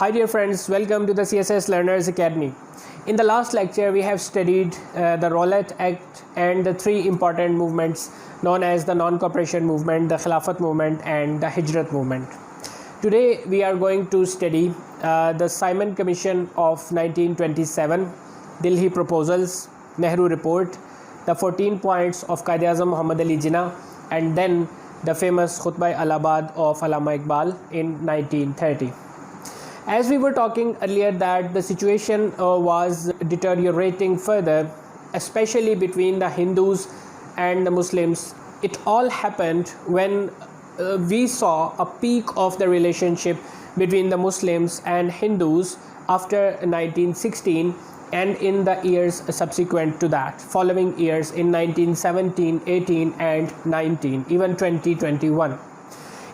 Hi dear friends, welcome to the CSS Learners Academy. In the last lecture we have studied the Rowlatt Act and the three important movements known as the non-cooperation movement, the Khilafat movement and the Hijrat movement. Today we are going to study the Simon Commission of 1927, Delhi Proposals, Nehru Report, the 14 points of Quaid-e-Azam Muhammad Ali Jinnah, and then the famous Khutbah Allahabad of Allama Iqbal in 1930. As we were talking earlier that the situation was deteriorating further, especially between the Hindus and the Muslims. It all happened when we saw a peak of the relationship between the Muslims and Hindus after 1916 and in the years subsequent to that, following years in 1917, 18 and 19, even 2021.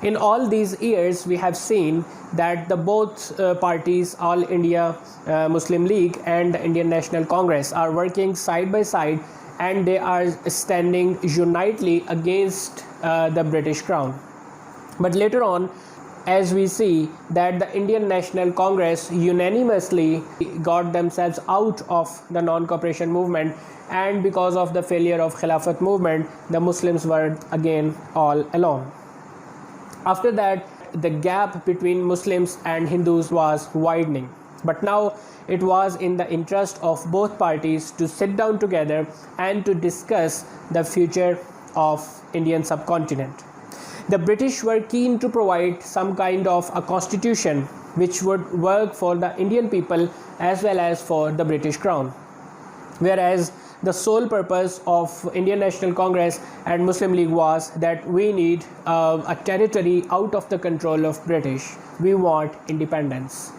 In all these years, we have seen that the both parties, All India Muslim League and the Indian National Congress, are working side by side and they are standing unitedly against the British Crown. But later on, as we see that the Indian National Congress unanimously got themselves out of the non-cooperation movement, and because of the failure of Khilafat movement, the Muslims were again all alone. After that, the gap between Muslims and Hindus was widening. But now it was in the interest of both parties to sit down together and to discuss the future of Indian subcontinent. The British were keen to provide some kind of a constitution which would work for the Indian people as well as for the British Crown. Whereas the sole purpose of Indian National Congress and Muslim League was that we need a territory out of the control of British. We want independence.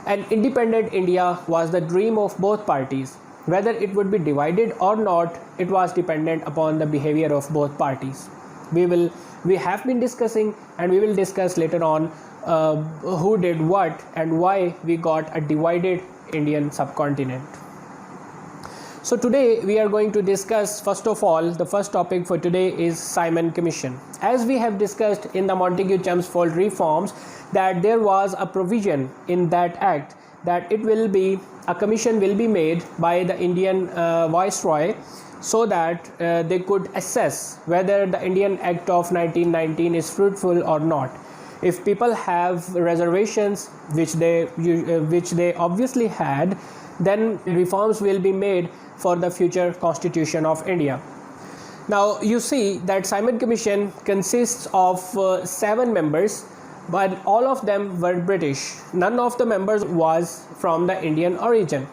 And independent India was the dream of both parties. Whether it would be divided or not, it was dependent upon the behavior of both parties. We have been discussing and we will discuss later on who did what and why we got a divided Indian subcontinent. So today we are going to discuss, first of all, the first topic for today is Simon Commission. As we have discussed in the Montagu-Chelmsford reforms, that there was a provision in that act that a commission will be made by the Indian Viceroy, so that they could assess whether the Indian Act of 1919 is fruitful or not. If people have reservations, which they obviously had, then reforms will be made for the future constitution of India. Now you see that Simon Commission consists of 7 members, but all of them were British. None of the members was from the Indian origin.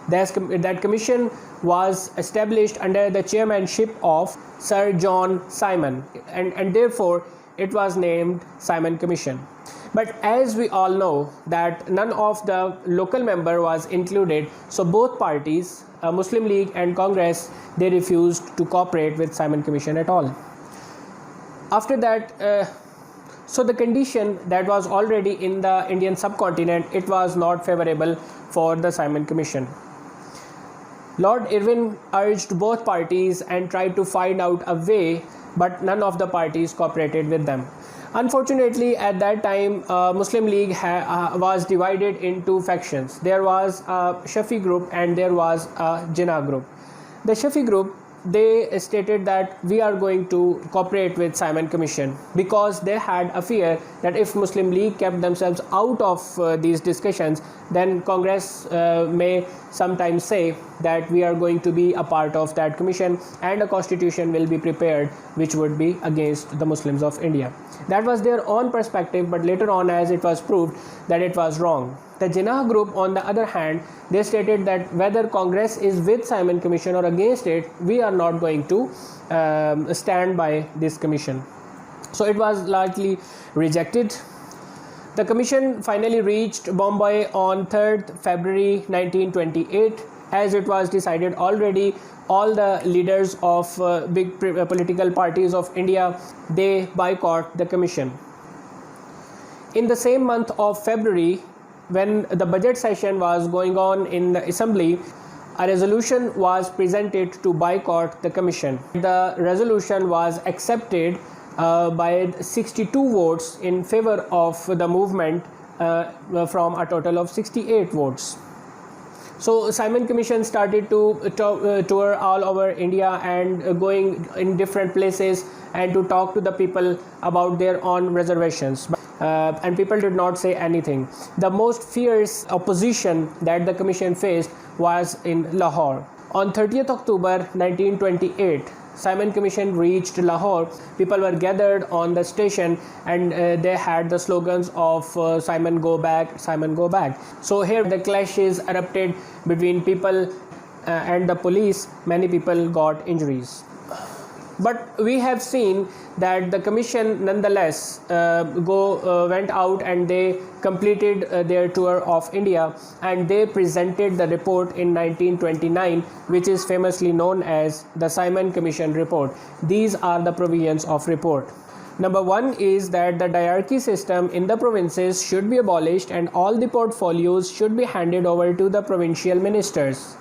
That commission was established under the chairmanship of Sir John Simon, and therefore it was named Simon Commission. But as we all know that none of the local member was included, so both parties, Muslim League and Congress, they refused to cooperate with Simon Commission at all. After that, so the condition that was already in the Indian subcontinent, it was not favorable for the Simon Commission. Lord Irwin urged both parties and tried to find out a way, but none of the parties cooperated with them. Unfortunately, at that time, Muslim League was divided into factions. There was a Shafi group and there was a Jinnah group. The Shafi group, they stated that we are going to cooperate with Simon Commission because they had a fear that if Muslim League kept themselves out of these discussions, then Congress may sometimes say that we are going to be a part of that commission and a constitution will be prepared which would be against the Muslims of India. That was their own perspective, but later on, as it was proved that it was wrong. The Jinnah group, on the other hand, they stated that whether Congress is with Simon Commission or against it, we are not going to stand by this commission. So it was largely rejected. The commission finally reached Bombay on 3rd February 1928. As it was decided already, all the leaders of big political parties of India, they boycott the commission. In the same month of February, when the budget session was going on in the assembly, a resolution was presented to boycott the commission. The resolution was accepted by 62 votes in favor of the movement from a total of 68 votes. So Simon Commission started to tour all over India and going in different places and to talk to the people about their own reservations. And people did not say anything. The most fierce opposition that the commission faced was in Lahore. On 30th October 1928, Simon Commission reached Lahore. People were gathered on the station and they had the slogans of Simon go back, Simon go back. So here the clashes erupted between people and the police. Many people got injuries. But we have seen that the commission nonetheless went out and they completed their tour of India, and they presented the report in 1929, which is famously known as the Simon Commission report. These are the provisions of report. Number one is that the diarchy system in the provinces should be abolished and all the portfolios should be handed over to the provincial ministers.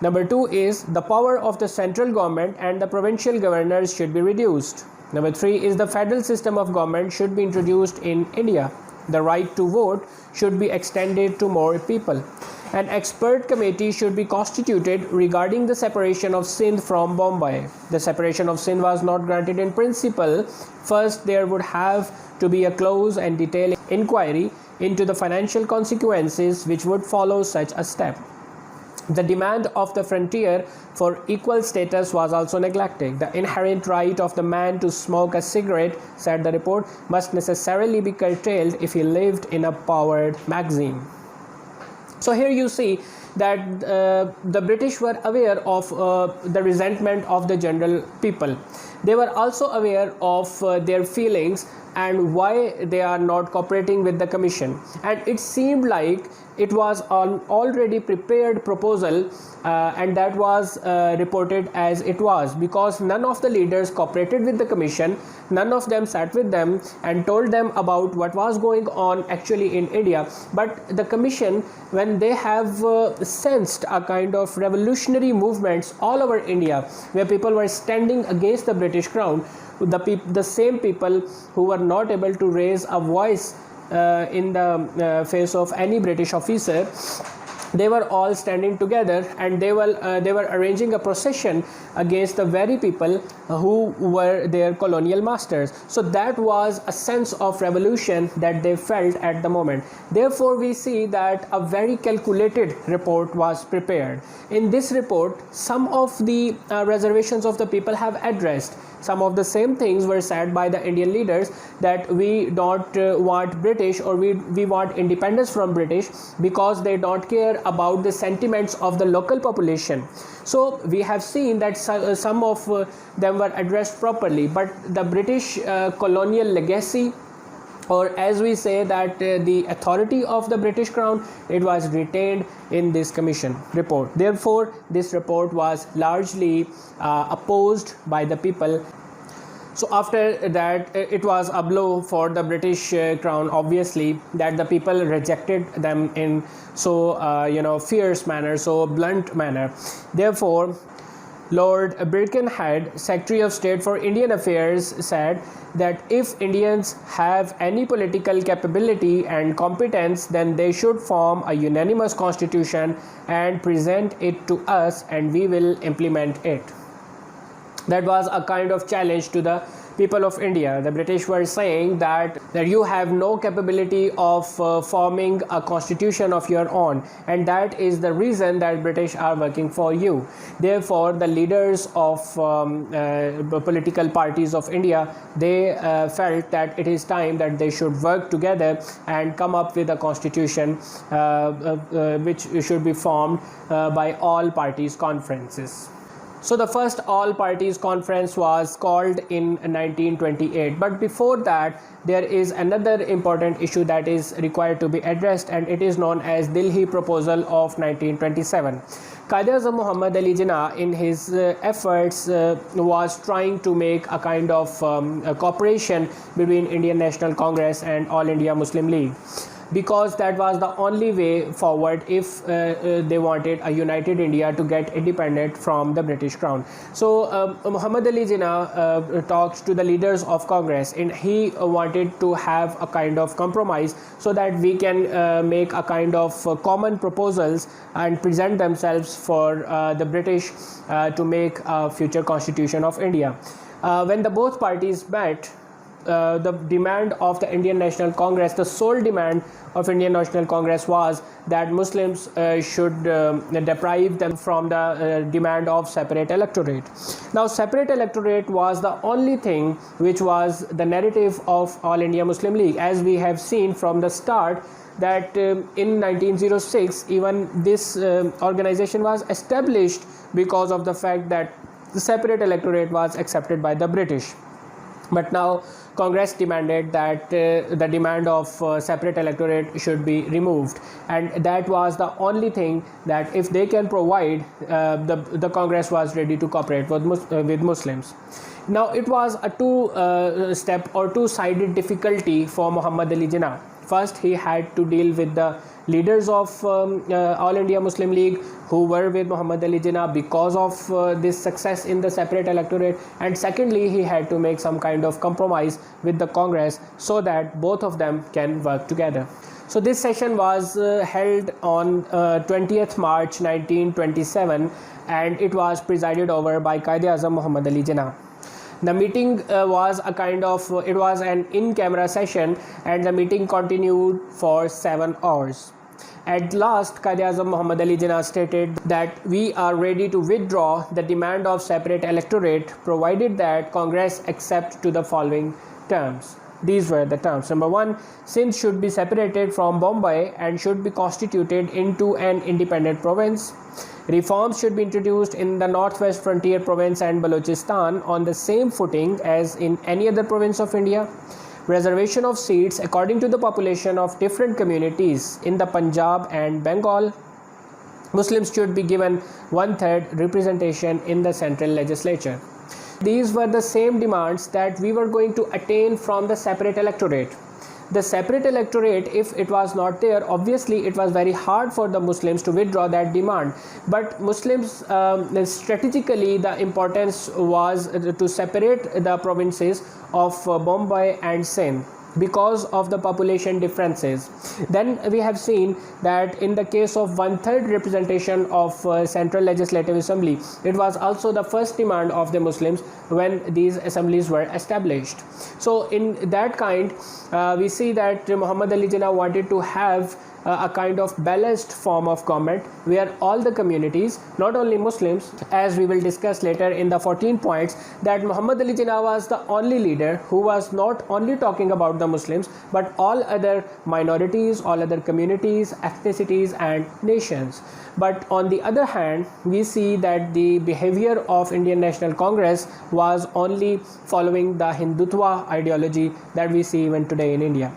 Number two is the power of the central government and the provincial governors should be reduced. Number three is the federal system of government should be introduced in India. The right to vote should be extended to more people. An expert committee should be constituted regarding the separation of Sindh from Bombay. The separation of Sindh was not granted in principle. First, there would have to be a close and detailed inquiry into the financial consequences which would follow such a step. The demand of the frontier for equal status was also neglected. The inherent right of the man to smoke a cigarette, said the report, must necessarily be curtailed if he lived in a powered magazine. So here you see that the British were aware of the resentment of the general people. They were also aware of their feelings and why they are not cooperating with the commission. And it seemed like it was an already prepared proposal and that was reported as it was, because none of the leaders cooperated with the commission. None of them sat with them and told them about what was going on actually in India. But the commission, when they have sensed a kind of revolutionary movements all over India where people were standing against the British crown, the same people who were not able to raise a voice in the face of any British officer, they were all standing together and they were arranging a procession against the very people who were their colonial masters. So that was a sense of revolution that they felt at the moment. Therefore, we see that a very calculated report was prepared. In this report, some of the reservations of the people have addressed. Some of the same things were said by the Indian leaders, that we don't want British, or we want independence from British because they don't care about the sentiments of the local population. So we have seen that some of them were addressed properly, but the British colonial legacy, or as we say that the authority of the British crown, it was retained in this commission report. Therefore, this report was largely opposed by the people. So after that, it was a blow for the British crown, obviously, that the people rejected them in so fierce manner, so blunt manner. Therefore, Lord Birkenhead, Secretary of State for Indian Affairs, said that if Indians have any political capability and competence, then they should form a unanimous constitution and present it to us, and we will implement it. That was a kind of challenge to the people of India. The British were saying that you have no capability of forming a constitution of your own, and that is the reason that British are working for you. Therefore, the leaders of political parties of India, they felt that it is time that they should work together and come up with a constitution which should be formed by all parties conferences. So the first all parties conference was called in 1928, but before that there is another important issue that is required to be addressed, and it is known as Delhi Proposal of 1927. Quaid-e-Azam Muhammad Ali Jinnah, in his efforts, was trying to make a kind of cooperation between Indian National Congress and All India Muslim League. because that was the only way forward if they wanted a united India to get independent from the British crown. So Muhammad Ali Jinnah talked to the leaders of Congress, and he wanted to have a kind of compromise so that we can make a kind of common proposals and present themselves for the British to make a future constitution of India. When the both parties met, the demand of the Indian National Congress, the sole demand of Indian National Congress was that Muslims should deprive them from the demand of separate electorate. Now, separate electorate was the only thing which was the narrative of All India Muslim League, as we have seen from the start that in 1906 even this organization was established because of the fact that the separate electorate was accepted by the British. But now Congress demanded that the demand of separate electorate should be removed, and that was the only thing that if they can provide, the Congress was ready to cooperate with Muslims. Now it was a two-step or two-sided difficulty for Muhammad Ali Jinnah. First, he had to deal with the leaders of All India Muslim League who were with Muhammad Ali Jinnah because of this success in the separate electorate, and secondly he had to make some kind of compromise with the Congress so that both of them can work together. So this session was held on 20th March 1927, and it was presided over by Quaid-e-Azam Muhammad Ali Jinnah. The meeting was an in-camera session, and the meeting continued for 7 hours. At last, Quaid-e-Azam Muhammad Ali Jinnah stated that we are ready to withdraw the demand of separate electorate provided that Congress accept to the following terms. These were the terms. Number 1, Sindh should be separated from Bombay and should be constituted into an independent province. Reforms should be introduced in the Northwest Frontier Province and Balochistan on the same footing as in any other province of India. Reservation of seats according to the population of different communities in the Punjab and Bengal. Muslims should be given 1/3 representation in the central legislature. These were the same demands that we were going to attain from the separate electorate. The separate electorate, if it was not there, obviously it was very hard for the Muslims to withdraw that demand. But Muslims, strategically, the importance was to separate the provinces of Bombay and Sindh because of the population differences. Then we have seen that in the case of 1/3 representation of Central Legislative Assembly, it was also the first demand of the Muslims when these assemblies were established. So in that kind, we see that Muhammad Ali Jinnah wanted to have a kind of balanced form of government where all the communities, not only Muslims, as we will discuss later in the 14 points, that Muhammad Ali Jinnah was the only leader who was not only talking about the Muslims but all other minorities, all other communities, ethnicities and nations. But on the other hand, we see that the behavior of Indian National Congress was only following the Hindutva ideology that we see even today in India.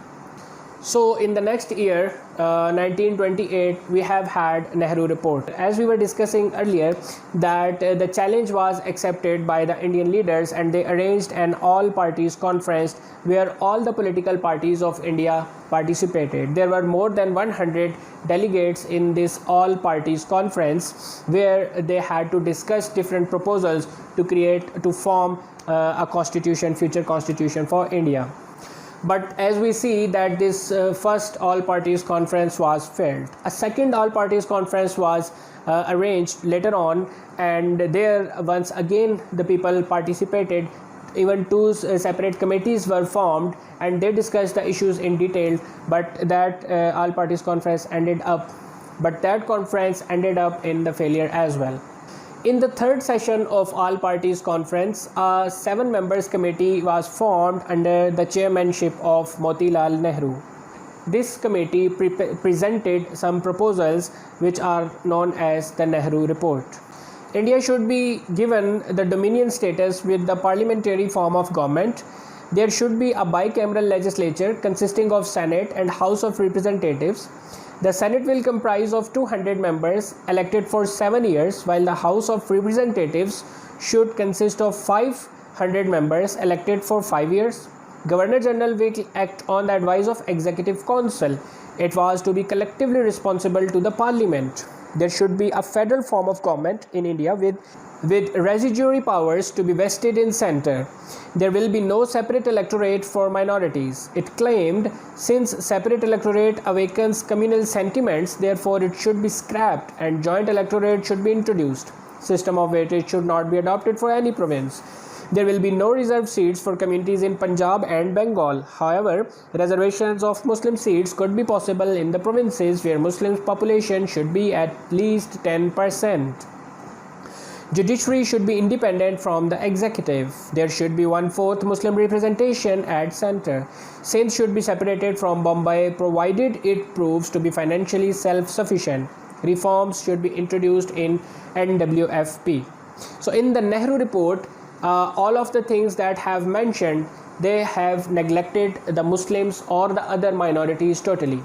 So in the next year, 1928, we have had Nehru report. As we were discussing earlier, that the challenge was accepted by the Indian leaders, and they arranged an all parties conference where all the political parties of India participated. There were more than 100 delegates in this all parties conference where they had to discuss different proposals to form a constitution, future constitution for India. But as we see that this first all parties conference was failed. A second all parties conference was arranged later on, and there once again the people participated. Even two separate committees were formed and they discussed the issues in detail, but that all parties conference ended up in the failure as well. In the third session of All Parties Conference, a 7 members committee was formed under the chairmanship of Motilal Nehru. This committee presented some proposals which are known as the Nehru report. India should be given the dominion status with the parliamentary form of government. There should be a bicameral legislature consisting of Senate and House of Representatives. The Senate will comprise of 200 members elected for 7 years, while the House of Representatives should consist of 500 members elected for 5 years. Governor General will act on the advice of Executive Council. It was to be collectively responsible to the parliament. There should be a federal form of government in India with residuary powers to be vested in center. There will be no separate electorate for minorities. It claimed, since separate electorate awakens communal sentiments, therefore it should be scrapped and joint electorate should be introduced. System of weightage should not be adopted for any province. There will be no reserved seats for communities in Punjab and Bengal. However, reservations of Muslim seats could be possible in the provinces where Muslim population should be at least 10%. Judiciary should be independent from the executive. There should be 1/4 Muslim representation at center. Sindh should be separated from Bombay provided it proves to be financially self-sufficient. Reforms should be introduced in NWFP. So in the Nehru report, all of the things that have mentioned, they have neglected the Muslims or the other minorities totally.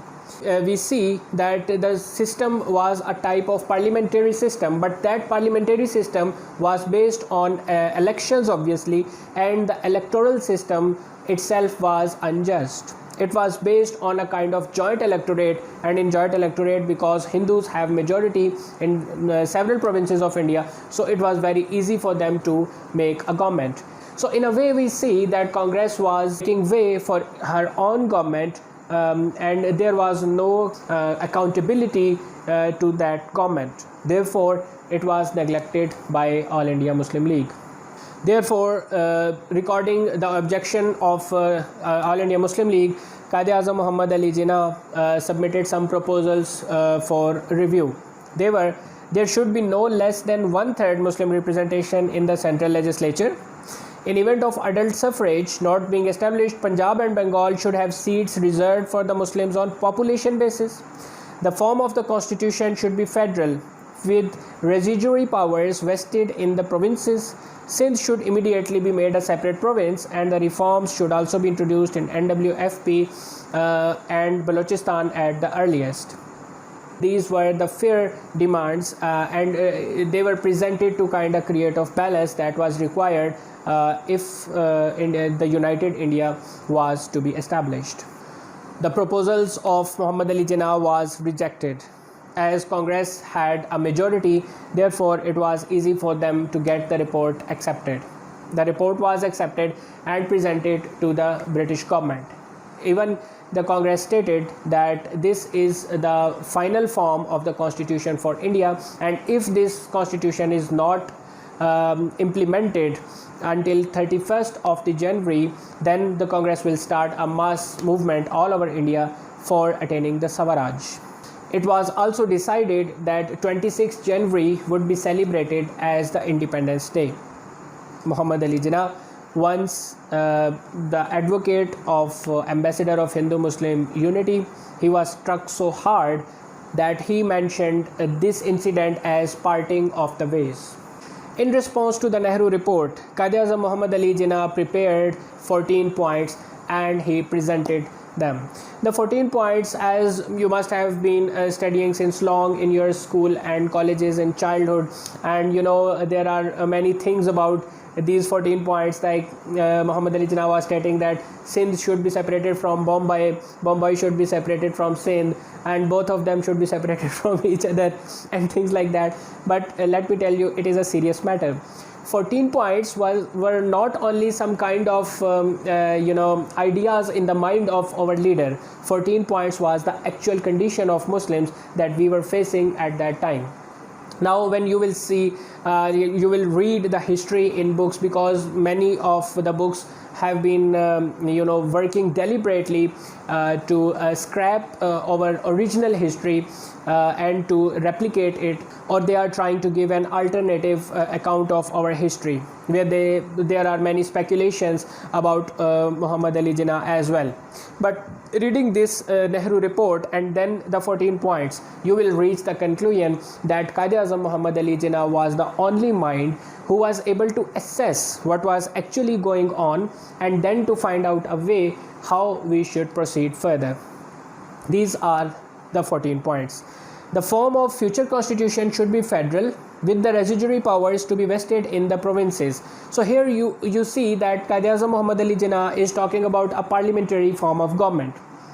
We see that the system was a type of parliamentary system, but that parliamentary system was based on elections obviously, and the electoral system itself was unjust. It was based on a kind of joint electorate, and in joint electorate, because Hindus have majority in several provinces of India, so it was very easy for them to make a government. So in a way we see that Congress was making way for her own government, and there was no accountability to that government. Therefore, it was neglected by All India Muslim League. Therefore, recording the objection of All India Muslim League, Quaid-e-Azam Muhammad Ali Jinnah submitted some proposals for review. There should be no less than 1/3 Muslim representation in the central legislature. In event of adult suffrage not being established, Punjab and Bengal should have seats reserved for the Muslims on population basis. The form of the constitution should be federal, with residuary powers vested in the provinces. Sindh should immediately be made a separate province, and the reforms should also be introduced in NWFP and Balochistan at the earliest. These were the fair demands, and they were presented to kind of create a balance that was required if the United India was to be established. The proposals of Muhammad Ali Jinnah was rejected. As Congress had a majority, therefore it was easy for them to get the report accepted. The report was accepted and presented to the British government. Even the Congress stated that this is the final form of the constitution for India, and if this constitution is not implemented until 31st of the January, then the Congress will start a mass movement all over India for attaining the Swaraj. It was also decided that 26th January would be celebrated as the Independence Day. Muhammad Ali Jinnah, once the advocate of ambassador of Hindu-Muslim unity, he was struck so hard that he mentioned this incident as parting of the ways. In response to the Nehru report, Quaid-e-Azam Muhammad Ali Jinnah prepared 14 points and he presented them. The 14 points, as you must have been studying since long in your school and colleges in childhood, and you know there are many things about these 14 points, like Muhammad Ali Jinnah was stating that Sindh should be separated from Bombay, Bombay should be separated from Sindh, and both of them should be separated from each other and things like that. But let me tell you, it is a serious matter. 14 points were not only some kind of ideas in the mind of our leader. 14 points was the actual condition of Muslims that we were facing at that time. Now when you will see, you will read the history in books, because many of the books have been working deliberately to scrap our original history and to replicate it, or they are trying to give an alternative account of our history, where there are many speculations about Muhammad Ali Jinnah as well. But reading this Nehru report and then the 14 points, you will reach the conclusion that Quaid-e-Azam Muhammad Ali Jinnah was the only mind who was able to assess what was actually going on and then to find out a way how we should proceed further. These are the 14 points. The form of future constitution should be federal, with the residuary powers to be vested in the provinces. So here you see that Quaid-e-Azam Muhammad Ali Jinnah is talking about a parliamentary form of government.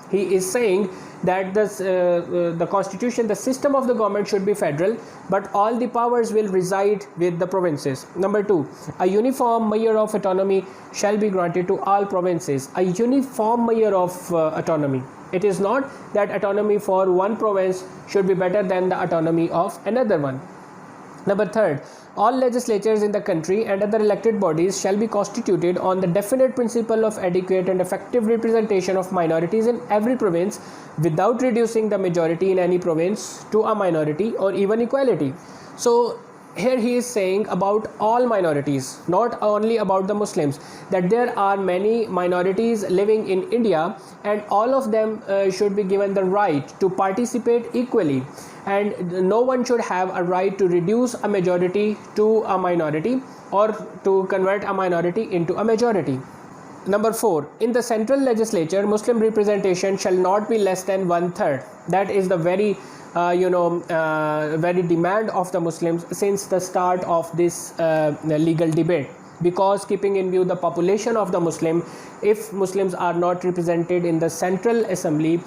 He is saying that the constitution, the system of the government should be federal, but all the powers will reside with the provinces. Number 2, a uniform measure of autonomy shall be granted to all provinces. A uniform measure of autonomy. It is not that autonomy for one province should be better than the autonomy of another one. Number 3, all legislatures in the country and other elected bodies shall be constituted on the definite principle of adequate and effective representation of minorities in every province, without reducing the majority in any province to a minority or even equality. So here he is saying about all minorities, not only about the Muslims, that there are many minorities living in India and all of them should be given the right to participate equally, and no one should have a right to reduce a majority to a minority or to convert a minority into a majority. Number 4, in the central legislature, Muslim representation shall not be less than 1/3. That is the very very demand of the Muslims since the start of this legal debate, because keeping in view the population of the Muslim, if Muslims are not represented in the central assembly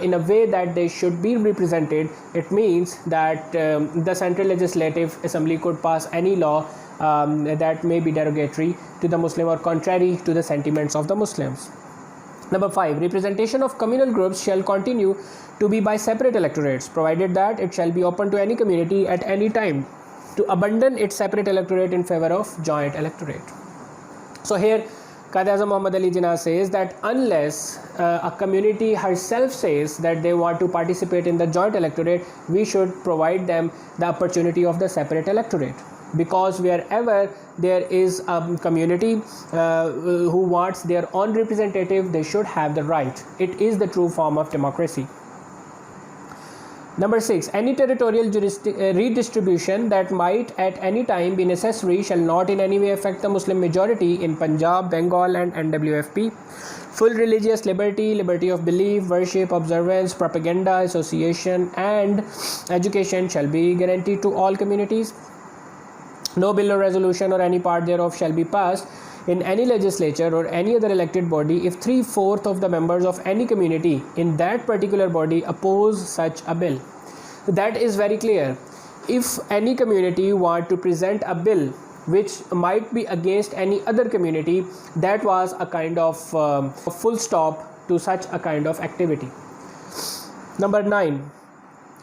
in a way that they should be represented, it means that the central legislative assembly could pass any law that may be derogatory to the Muslim or contrary to the sentiments of the Muslims. Number 5, representation of communal groups shall continue to be by separate electorates, provided that it shall be open to any community at any time to abandon its separate electorate in favor of joint electorate. So here Quaid-e-Azam Muhammad Ali Jinnah says that unless a community herself says that they want to participate in the joint electorate, we should provide them the opportunity of the separate electorate, because wherever there is a community who wants their own representative, they should have the right. It is the true form of democracy. Number 6, any territorial redistribution that might at any time be necessary shall not in any way affect the Muslim majority in Punjab, Bengal and NWFP. Full religious liberty, liberty of belief, worship, observance, propaganda, association and education shall be guaranteed to all communities. No bill or resolution or any part thereof shall be passed in any legislature or any other elected body if 3/4 of the members of any community in that particular body oppose such a bill. That is very clear. If any community want to present a bill which might be against any other community, that was a kind of full stop to such a kind of activity. Number 9,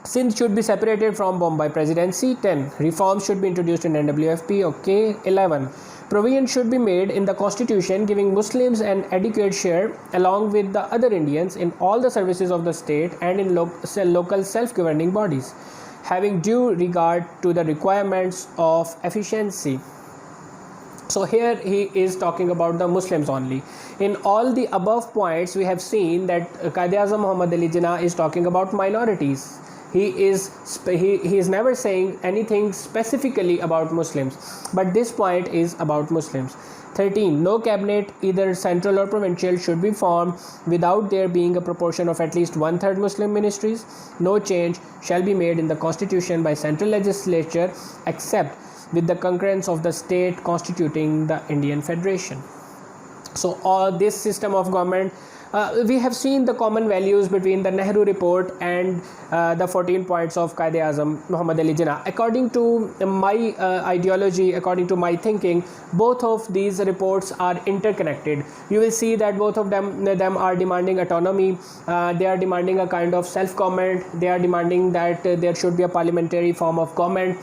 Sindh should be separated from Bombay Presidency. 10, reforms should be introduced in NWFP. Okay. 11, provision should be made in the constitution giving Muslims an adequate share along with the other Indians in all the services of the state and in local self-governing bodies, having due regard to the requirements of efficiency. So here he is talking about the Muslims only. In all the above points, we have seen that Quaid-e-Azam Muhammad Ali Jinnah is talking about minorities. He is never saying anything specifically about Muslims, but this point is about Muslims. 13, no cabinet, either central or provincial, should be formed without there being a proportion of at least 1/3 Muslim ministries. No change shall be made in the constitution by central legislature except with the concurrence of the state constituting the Indian Federation. So all this system of government, we have seen the common values between the Nehru report and the 14 points of Quaid-e-Azam Muhammad Ali Jinnah. According to my ideology, according to my thinking, both of these reports are interconnected. You will see that both of them are demanding autonomy. They are demanding a kind of self-government. They are demanding that there should be a parliamentary form of government.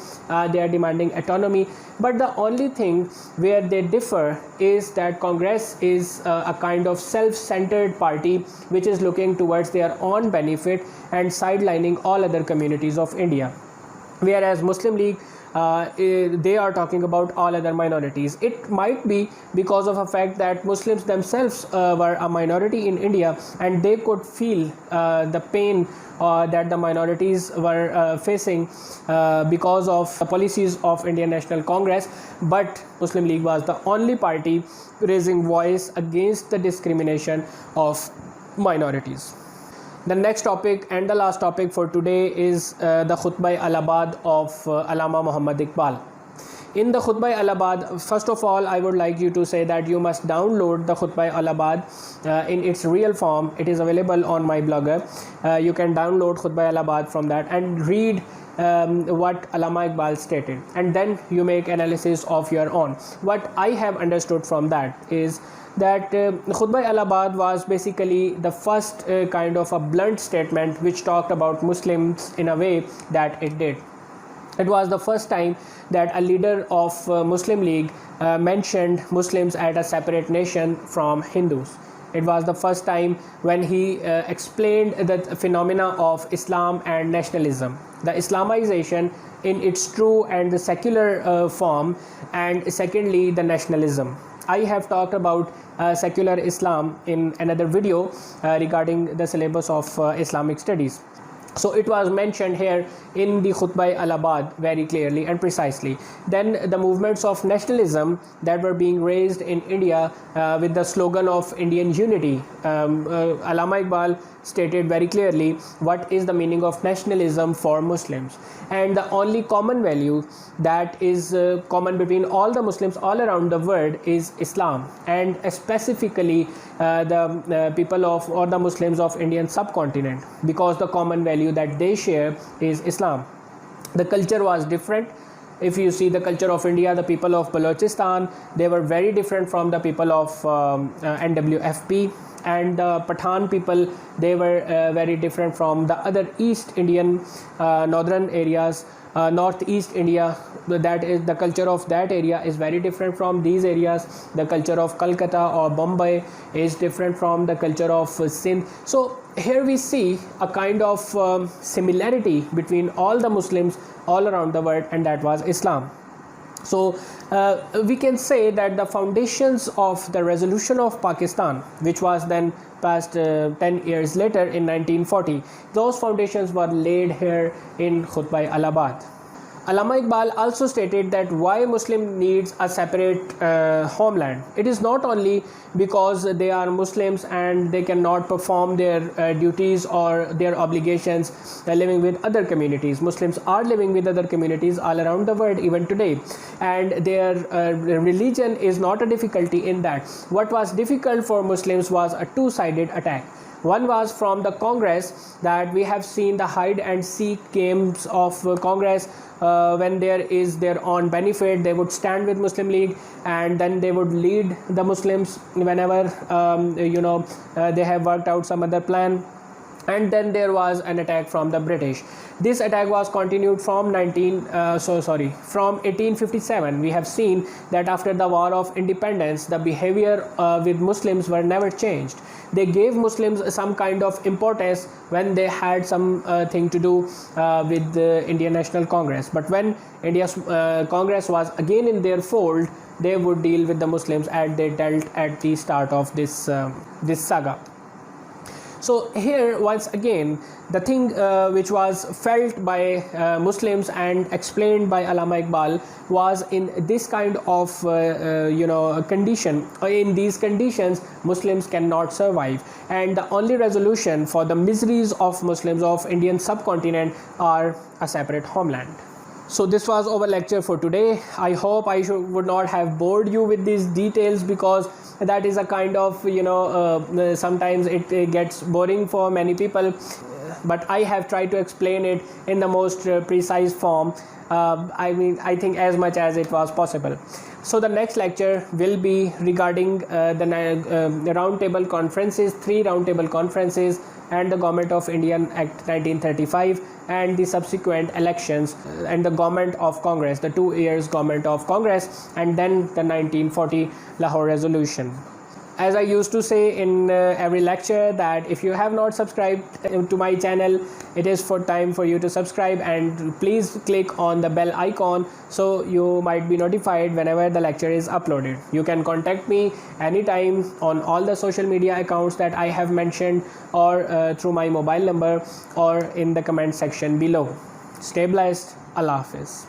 They are demanding autonomy. But the only thing where they differ is that Congress is a kind of self-centered party which is looking towards their own benefit and sidelining all other communities of India, whereas Muslim League they are talking about all other minorities. It might be because of a fact that Muslims themselves were a minority in India and they could feel the pain that the minorities were facing because of the policies of Indian National Congress, but Muslim League was the only party raising voice against the discrimination of minorities. The next topic and the last topic for today is the Khutbah Allahabad of Allama Muhammad Iqbal. In the Khutbah Allahabad, first of all, I would like you to say that you must download the Khutbah Allahabad in its real form. It is available on my blogger. You can download Khutbah Allahabad from that and read what Allama Iqbal stated, and then you make analysis of your own. What I have understood from that is that Khutbah Allahabad was basically the first kind of a blunt statement which talked about Muslims in a way that it did. It was the first time that a leader of Muslim League mentioned Muslims as a separate nation from Hindus. It was the first time when he explained the phenomena of Islam and nationalism, the Islamization in its true and the secular form, and secondly the nationalism. I have talked about secular Islam in another video regarding the syllabus of Islamic studies. So it was mentioned here in the Khutbah Allahabad very clearly and precisely. Then the movements of nationalism that were being raised in India with the slogan of Indian unity. Allama Iqbal stated very clearly what is the meaning of nationalism for Muslims, and the only common value that is common between all the Muslims all around the world is Islam, and specifically the people of or the Muslims of Indian subcontinent, because the common value that they share is Islam. The culture was different. If you see the culture of India, the people of Balochistan, they were very different from the people of NWFP, and the Pathan people, they were very different from the other East Indian northern areas. Northeast India, that is the culture of that area is very different from these areas. The culture of Calcutta or Bombay is different from the culture of Sindh. So here we see a kind of similarity between all the Muslims all around the world, and that was Islam. So we can say that the foundations of the resolution of Pakistan, which was then passed 10 years later in 1940, those foundations were laid here in Khutbah Allahabad. Allama Iqbal also stated that why Muslim needs a separate homeland. It is not only because they are Muslims and they cannot perform their duties or their obligations living with other communities. Muslims are living with other communities all around the world even today, and their religion is not a difficulty in that. What was difficult for Muslims was a two-sided attack. One was from the Congress, that we have seen the hide and seek games of Congress. When there is their own benefit, they would stand with Muslim League, and then they would lead the Muslims whenever they have worked out some other plan. And then there was an attack from the British. This attack was continued from 1857. We have seen that after the War of Independence, the behavior with Muslims were never changed. They gave Muslims some kind of importance when they had some thing to do with the Indian National Congress. But when India's Congress was again in their fold, they would deal with the Muslims as they dealt at the start of this saga. So here once again, the thing which was felt by Muslims and explained by Allama Iqbal was in this kind of condition. In these conditions, Muslims cannot survive, and the only resolution for the miseries of Muslims of Indian subcontinent are a separate homeland. So this was our lecture for today. I hope I would not have bored you with these details, because that is a kind of sometimes it gets boring for many people, but I have tried to explain it in the most precise form. I think as much as it was possible. So the next lecture will be regarding the roundtable conferences, 3 roundtable conferences, and the Government of Indian Act 1935, and the subsequent elections, and the Government of Congress, the 2 years Government of Congress, and then the 1940 Lahore Resolution. As I used to say in every lecture, that if you have not subscribed to my channel, it is time for you to subscribe, and please click on the bell icon so you might be notified whenever the lecture is uploaded. You can contact me anytime on all the social media accounts that I have mentioned, or through my mobile number, or in the comment section below. Stay blessed. Allah Hafiz.